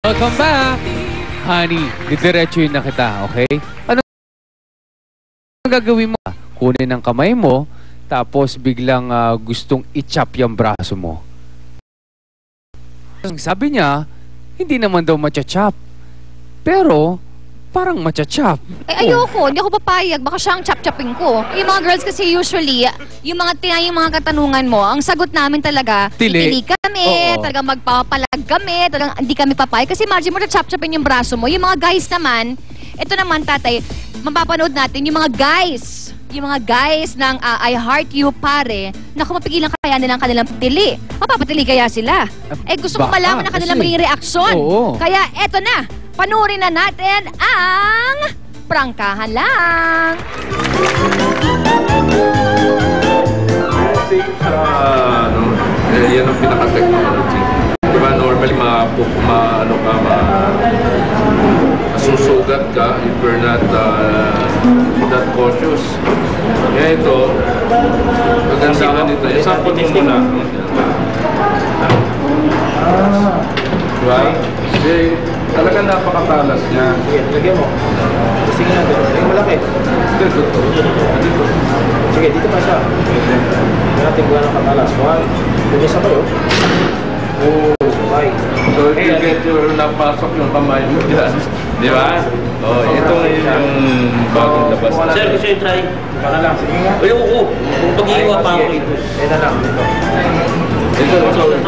Welcome back! Honey, didiretsuhin na kita, okay? Ano gagawin mo? Kunin ang kamay mo, tapos biglang gustong i-chop yung braso mo. Sabi niya, hindi naman daw matcha-chop. Pero, parang matcha-chop. Eh, ayoko. Hindi ako papayag. Baka siya ang chop-chopping ko. Yung mga girls kasi usually, yung mga katanungan mo, ang sagot namin talaga, tili kami, talagang magpapalag kami, talagang hindi kami papayag. Kasi imagine mo na chop-chopping yung braso mo. Yung mga guys naman, ito naman tatay, mapapanood natin yung mga guys. Yung mga guys ng I Heart You pare, na kung mapigilan kaya nilang kanilang tili. Mapapatili kaya sila. Eh gusto ko malaman na kanilang maging reaksyon. Kaya eto na, panurin na natin ang Prangkahan Lang. Yan ang pinaka-technology. Diba normally masusugat ka if you're not that cautious. Kaya ito, magandahan nito. Sample mo muna. Diba? Kasi talagang napakatalas niya. Sige, lagyan mo. Sige na doon. Lagyan mo laki. Sige, dito pa siya. Hindi natin buwan ng katalas. One. Lagyan sa kayo. Oh, right. So if you get your napasok yung kamay mo dyan. Di ba? Oh, ito yung bagong labas. Sir, gusto yung try? Para lang. Sige nga. Ay, oo. Kung pag-iiwa pa ako ito. Ito lang. Ito. Ito ulit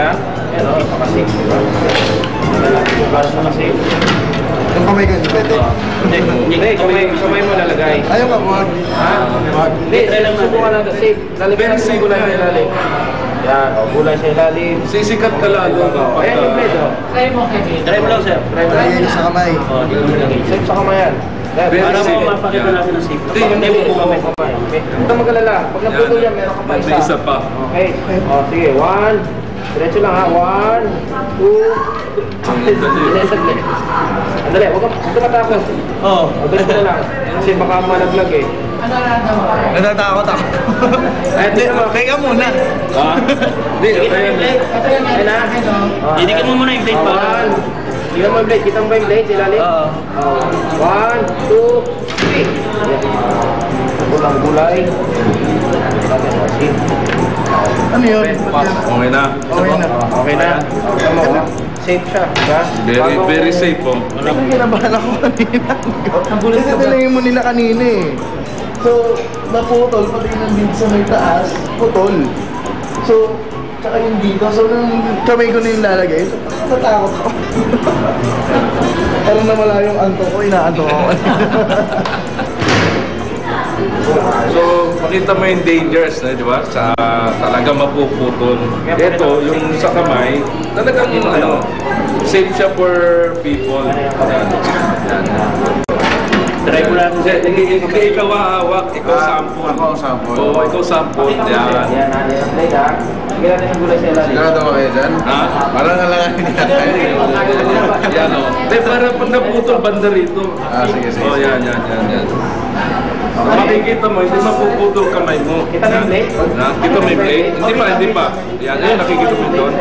ha. Ayan o, pakasave. Ito lang. Para sa kasave. Yung kamay ka, pwede? Hindi, kamay mo lalagay. Ayaw ka, wag. Ha? Hindi, subukan lang. Save. Lalagyan natin gulay sa ilalim. Yan, o, gulay sa ilalim. Sisikat ka lalo. Ayan yung blade o. Try mo, Kevin. Try mo lang, sir. Lagyan sa kamay. O, dito mo lagay. Save sa kamay yan. Para mo mapakita natin ang safe. Hindi mo kamay. Huwag kang mag-alala. Pag naputol yan, meron ka pa isa. May isa pa. Okay. O, sige. One. Diretso lang ha. One. Two. Andali. Huwag kang matakot. Oo. Diretso na lang. Kasi baka malaglag eh. Natatakot ako. Hindi naman. Kaya muna. Ha? Hindi. Ayun na. Didikit mo muna yung blade pa. One. Tingnan mo yung blade. Kita mo ba yung blade? Ilalim? Oo. One, two, three. Pulang gulay. Ano yun? Okay na. Okay na. Okay na. Safe siya. Very safe po. Ang kinabahan ako kanina. Kasi tinangin mo nila kanina eh. So, naputol, pati yung nandito sa may taas, putol. So, tsaka yung dito, so nung kamay ko na yung lalagay, so natakot ako. Parang nawala yung antok ko, inaantok ako. So, makita mo yung dangers na, di ba? Sa talaga mapuputol. Ito, yung sa kamay, talagang safe siya for people. Yan. Try mo natin. Ikaw hawak, ikaw sample. Ako sample. Oo, ikaw sample. Yan. Yan, ang blade ha. Sige natin yung gulay sa ilalim. Sigurado ko kayo dyan? Ha? Parang alanganin yan. Yan o. Hindi, parang pag naputol banda rito. Sige. Oh, yan. Makikita mo, hindi mapuputol kamay mo. Kita mo yung blade? Kita mo yung blade? Hindi pa. Yan, nakikita mo doon.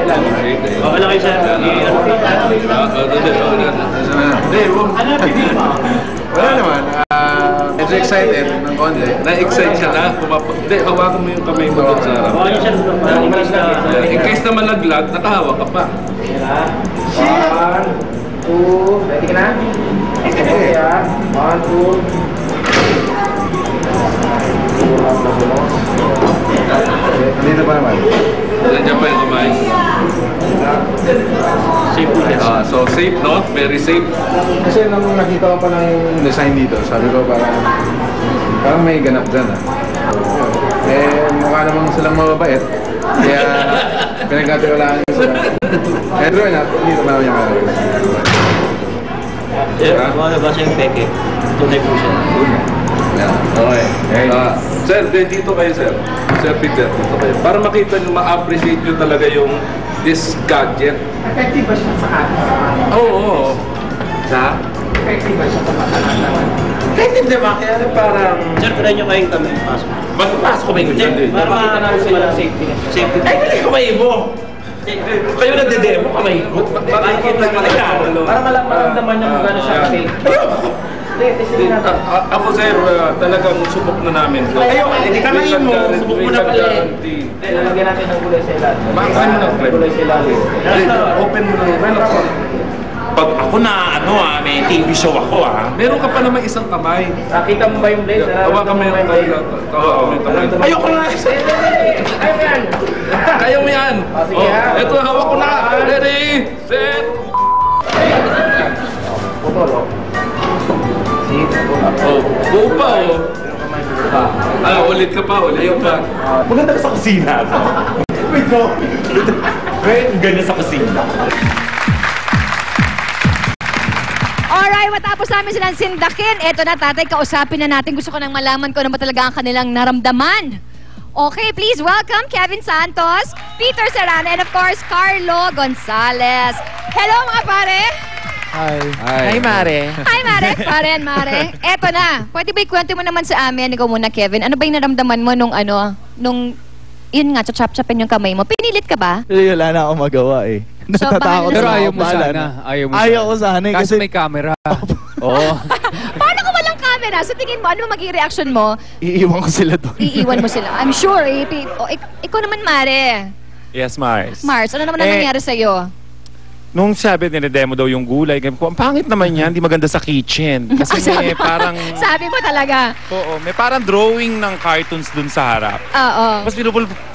Okay lang kayo, sir. Wala naman. Medyo excited ng konti. Na-excite siya na. Hindi, hawakan mo yung kamay mo doon sa harap. In case na malaglag, nakahawak ka pa. One, two, ready ka na? Okay ha. One, two. Dito pa naman. Nandiyan pa yung kamay. Safe po yan. So safe, no? Very safe. Kasi nung nakita ko pa lang yung design dito, sabi ko parang may ganap dyan ah. Eh, mukha namang silang mababait. Kaya pinagkatiwalaan nyo sila. Eh, Drew, dito naman yung mga. Sir, basa yung peke. Tunay po siya. Okay. Sir, dito kayo, sir. Sir Peter, dito kayo. Para makita nyo, ma-appreciate nyo talaga yung this gadget. Effective ba siya sa atin? Oo. Sa? Effective ba siya sa atin? Effective diba? Kaya parang... Sir, try nyo kayong kami. Pasok. Pasok ko ba yung dyan? Para makita natin sa walang safety. Safety. Ay, hindi ko may mo! Kayo nagde-demo, kamay ko. Makikita ko na yan. Para maramdaman niyo kung gano'n siya kasi. Ako sir, talagang subok na namin to. Ayun, hindi kamayin mo. Subok mo na pala eh. Lalagyan natin ng gulay sa ilalim. Bakit na Gulay sa ilalim. Open mo na. Well, Pag ako na, may TV show ako meron ka pa naman isang kamay. Nakita mo ba yung blade? Tawa kami yung kamay. Ayoko na! Ayaw yan! Ayaw mo yan! Sige ha. Ito, hawak ko na! Ready, set! Putol o. Buo pa ulit ka pa. Maganda ka sa kusina. Wait, no. Wait, ganyan sa kusina. Alright, matapos namin silang sindakin. Eto na, tatay, kausapin na natin. Gusto ko nang malaman kung ano ba talaga ang kanilang naramdaman. Okay, please welcome Kevin Santos, Peter Serrano, and of course, Carlo Gonzalez. Hello mga pare! Hi, Mare. Hi, Mare. Pare and Mare. Eto na. Pwede ba ikwento mo naman sa amin? Ikaw muna, Kevin. Ano ba yung naramdaman mo nung yun nga, chachap-chapin yung kamay mo? Pinilit ka ba? Wala na akong magawa eh. So, Natatakot Pero na ayaw ako, mo bahala sana. na. Ayaw ko sana eh, kasi kasi may camera. Oo. Paano kung walang camera? Sa tingin mo, ano magiging reaction mo? iiwan ko sila doon. Iiwan mo sila. I'm sure. Ikaw naman, Mare. Yes, Mars. Mars, ano naman ang nangyari sa'yo? Nung sabi, dinedemo daw yung gulay, ang pangit naman yan, hindi maganda sa kitchen. Kasi may parang... Sabi mo talaga. Oo, may parang drawing ng cartoons dun sa harap. Oo. Tapos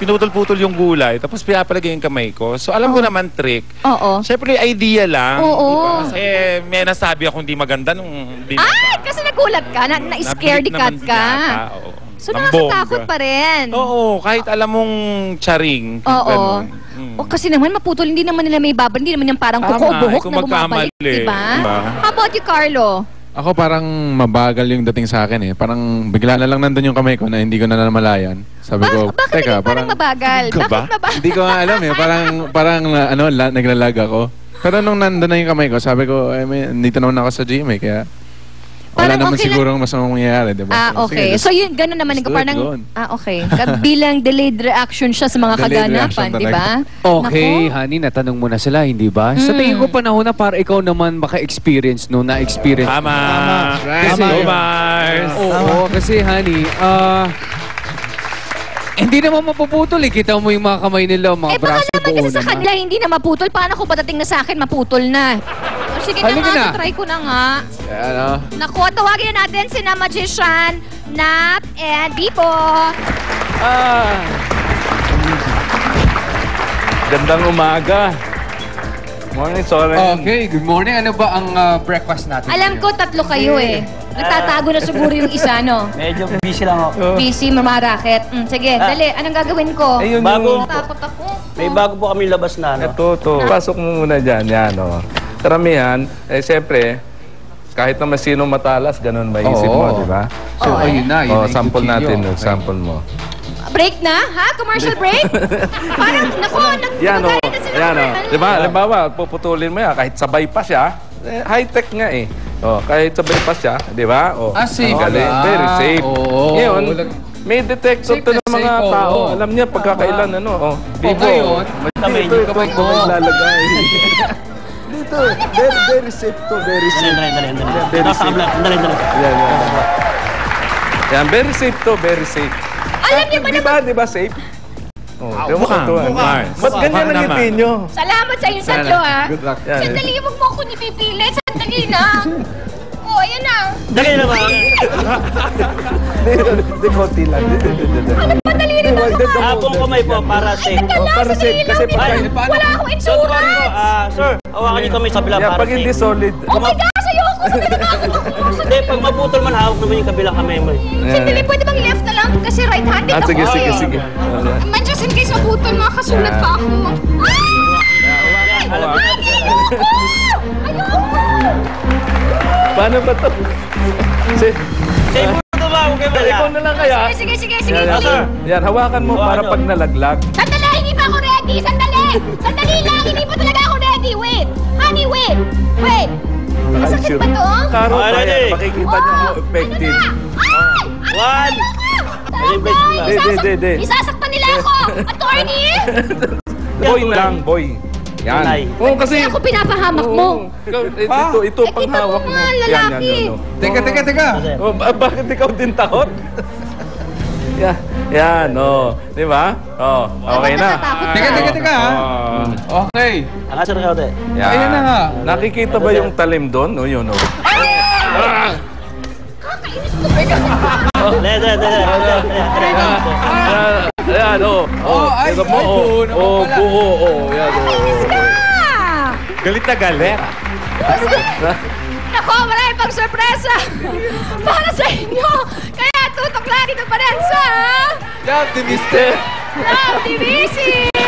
pinutol-putol yung gulay, tapos pinapalagay yung kamay ko. So alam ko naman trick. Oo. Siyempre, idea lang. Oo. Kasi may nasabi ako hindi maganda nung... Ay! Kasi nagulat ka. Na-scaredy cat ka. So nakakatakot pa rin. Oo, kahit alam mong charing. Oo. O kasi naman maputol, hindi naman nila may babal, hindi naman yung parang kuko, buhok na bumabalik, diba? How about you, Carlo? Ako parang mabagal yung dating sa akin eh. Parang bigla na lang nandun yung kamay ko na hindi ko na namalayan. Sabi ko, bakit naging parang mabagal? Ka ba? Bakit mabagal? Hindi ko nga alam eh. Parang naglalag ako. Pero nung nandun na yung kamay ko, sabi ko, nandito naman ako sa gym eh. Kaya wala Parang naman okay sigurong masamang mangyayari, diba? Okay. So yun, gano'n naman. Parang, okay. Bilang delayed reaction siya sa mga Delayed kaganapan, reaction di ba? Okay, honey, natanong mo na sila, hindi ba? Sa tingin ko panahon na para ikaw naman maka-experience no, na-experience. Tama. Right. Kasi, Go, Mars. Oo, kasi honey, hindi naman mapuputol eh. Kita mo yung mga kamay nila, mga Baka braso naman buo kasi sa naman. kanila hindi na maputol. Paano kung patating na sa akin, maputol na? Sige na Halika nga, na. try ko na nga. Ano? Naku, tawagin na natin sina Magician, Nap, and Bipo. Gandang umaga. Morning, Soren. Okay, good morning. Ano ba ang breakfast natin? Alam ko, tatlo kayo eh. Nagtatago na siguro yung isa, no? Medyo busy lang ako. PC, mamaraket. Sige, dali. Anong gagawin ko? Ayun Bago, Takot ako. may bago po kami labas na, ano? Ito. Pasok mo muna dyan. Yan, Karamihan, siyempre, kahit naman sino matalas, ganun maisip mo, di ba? So, ayun na. Yun na yung Sample kutsilyo. natin, Okay. sample mo. Break na? Ha? Commercial break? Parang, naku, Yan, nagkakain na sila. Yan, Di ba, halimbawa, puputulin mo yan, kahit sabay pa siya, high-tech nga eh. Kahit sabay pa siya, di ba? Safe. Galing. Very safe. Oo. Ngayon, may detector Safe to na ng mga safe, tao. oo. Alam niya pagkakailan, Bibo. ngayon, Ito naglalagay. Dito, very safe to, very safe. Dali. Very Nasa safe. kabla. Dali. Yan. Yan, very safe to, very safe. Alam niyo ba na Di ba safe? Mukhang, Mars. Ba't ganyan ang ngiti nyo? Salamat sa inyong tatlo, ha? Good luck. Yan. Sandali, huwag mo ako nipipilit. Sandali na. Ayan na. Dali na ba? Di konti lang. Madali rin ako. Habong kamay po para safe. Para safe, kasi pag... Wala akong Don't insurance. worry po. Sir, hawakan niyo kami sa kabila Yeah, para pag hindi safe. solid. Oh my gosh, ayoko. Hindi, pag maputol man, hawak naman yung kabilang kamay mo. Sandali, pwede bang left na lang? Kasi right-handed ako. Sige. Man, just in case maputol, makakasulat pa ako. Ay! Ayoko! Paano ba to? Safe mo ito ba? Huwag kayo Ikaw na lang kaya. Sige. Yan, hawakan mo para pag nalaglag. Sandali, hindi pa ako ready. Sandali lang, hindi pa talaga ako ready. Wait. Honey, wait. Masakit ba to? Karo pa ready. yan. Makikita niyo kung effective. Ay! One. Talaga! Di. Isasaktan nila ako! Attorney! Boy lang, boy. Yan. Tunay. Oo, kasi... Ako pinapahamak mo. Ito pang kita mo hawak mo. nga, lalaki. Teka. Oh, bakit ikaw din takot? Yan, oh. Di ba? Oh, okay na. Teka. Oh. Okay. Akasar ka ulit. Yan. Ayan na nga. Nakikita ba yung talim doon? O, yun, oh. Ayan, oh. Ay, Ito mo, buo naman oh, pala. buo, oh. Yan, oh. Galit na galit. Nako, maraming pang sorpresa para sa inyo. Kaya tutok lagi ng Parensa. Love the mister. Love, Divisi!